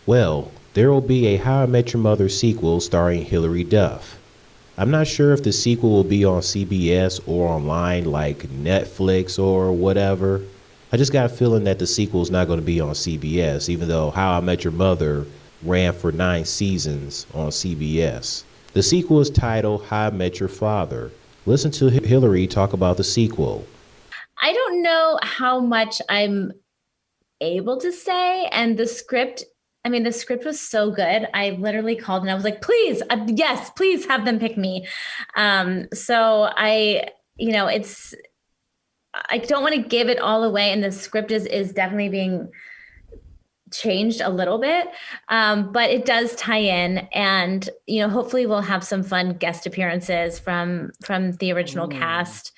Well, there will be a How I Met Your Mother sequel starring Hilary Duff. I'm not sure if the sequel will be on CBS or online like Netflix or whatever. I just got a feeling that the sequel is not going to be on CBS, even though How I Met Your Mother ran for 9 seasons on CBS. The sequel is titled How I Met Your Father. Listen to Hillary talk about the sequel. I don't know how much I'm able to say. And the script was so good. I literally called and I was like, please, yes, please have them pick me. So it's, I don't want to give it all away. And the script is definitely being changed a little bit, but it does tie in, and hopefully we'll have some fun guest appearances from the original cast.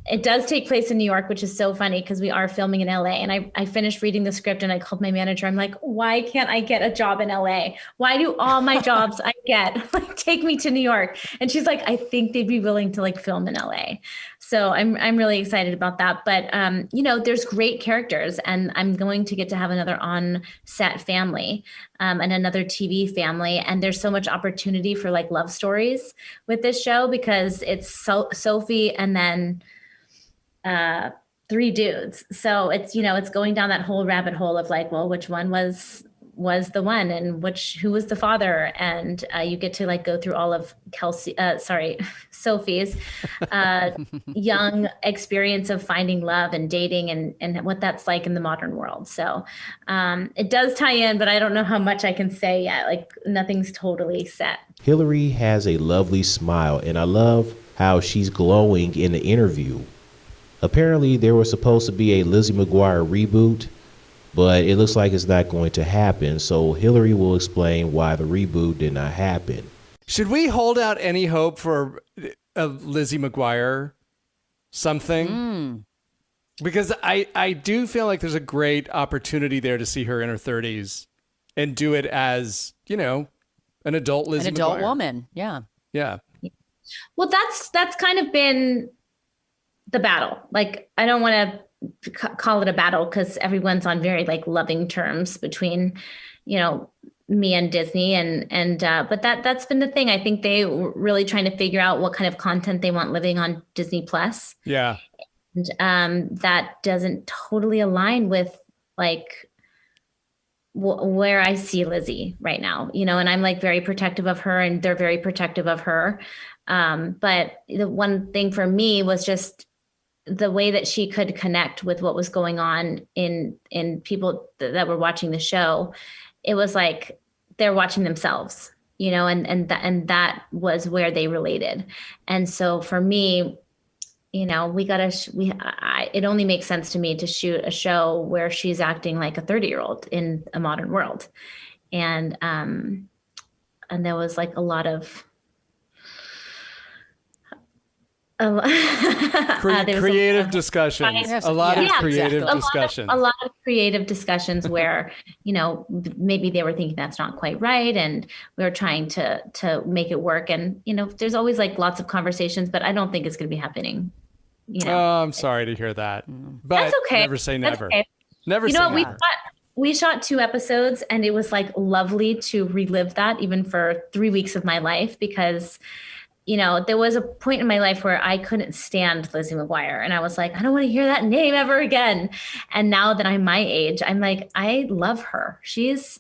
It does take place in New York, which is so funny because we are filming in LA. And I finished reading the script and I called my manager. I'm like, why can't I get a job in LA? Why do all my jobs I get like take me to New York? And she's like, I think they'd be willing to like film in LA. So I'm really excited about that. But there's great characters, and I'm going to get to have another on set family and another TV family. And there's so much opportunity for like love stories with this show because it's Sophie and then 3 dudes. So it's going down that whole rabbit hole of like, well, which one was the one, and who was the father, and you get to like go through all of Sophie's young experience of finding love and dating and what that's like in the modern world. So it does tie in, but I don't know how much I can say yet. Like nothing's totally set. Hillary has a lovely smile, and I love how she's glowing in the interview. Apparently, there was supposed to be a Lizzie McGuire reboot, but it looks like it's not going to happen. So Hillary will explain why the reboot did not happen. Should we hold out any hope for a Lizzie McGuire something? Because I do feel like there's a great opportunity there to see her in her 30s and do it as, an adult Lizzie McGuire. An adult woman, yeah. Yeah. Well, that's kind of been the battle. Like, I don't want to call it a battle because everyone's on very like loving terms between, me and Disney but that's been the thing. I think they were really trying to figure out what kind of content they want living on Disney Plus. Yeah. And that doesn't totally align with like where I see Lizzie right now, and I'm like very protective of her and they're very protective of her. But the one thing for me was just the way that she could connect with what was going on in people that were watching the show. It was like they're watching themselves, and that was where they related. And so for me, it only makes sense to me to shoot a show where she's acting like a 30-year-old in a modern world. And there was like a lot of creative discussions. A lot of creative discussions where, maybe they were thinking that's not quite right. And we were trying to make it work. And, there's always like lots of conversations, but I don't think it's going to be happening. Oh, I'm sorry to hear that. But that's okay. Never say never. Okay. Never say never. We shot 2 episodes and it was like lovely to relive that even for 3 weeks of my life because there was a point in my life where I couldn't stand Lizzie McGuire. And I was like, I don't want to hear that name ever again. And now that I'm my age, I'm like, I love her. She's,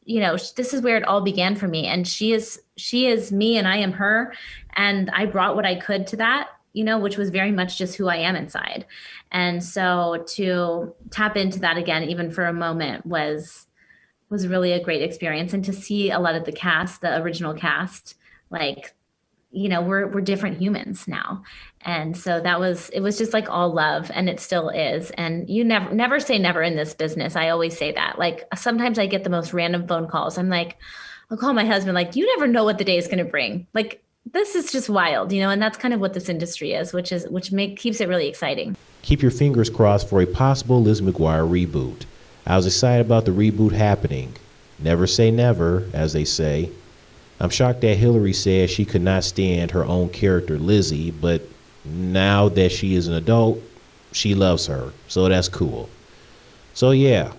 this is where it all began for me. And she is me and I am her. And I brought what I could to that, which was very much just who I am inside. And so to tap into that again, even for a moment was really a great experience. And to see a lot of the cast, the original cast, like, we're different humans now. And so it was just like all love, and it still is. And you never say never in this business. I always say that. Like sometimes I get the most random phone calls. I'm like, I'll call my husband, like, you never know what the day is going to bring. Like, this is just wild, and that's kind of what this industry is, which keeps it really exciting. Keep your fingers crossed for a possible Liz McGuire reboot. I was excited about the reboot happening. Never say never, as they say. I'm shocked that Hillary said she could not stand her own character, Lizzie, but now that she is an adult, she loves her. So that's cool. So yeah,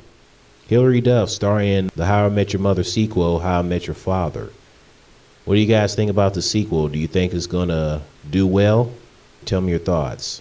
Hilary Duff starring in the How I Met Your Mother sequel, How I Met Your Father. What do you guys think about the sequel? Do you think it's gonna do well? Tell me your thoughts.